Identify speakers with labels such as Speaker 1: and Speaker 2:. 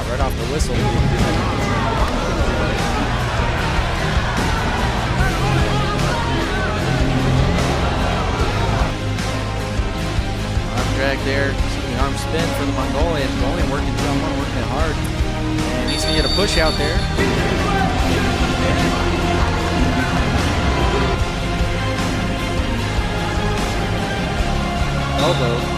Speaker 1: right off the whistle. Arm drag there. See the arm spin for the Mongolian. Mongolian working someone, working it hard. And he's going to get a push out there. Elbow.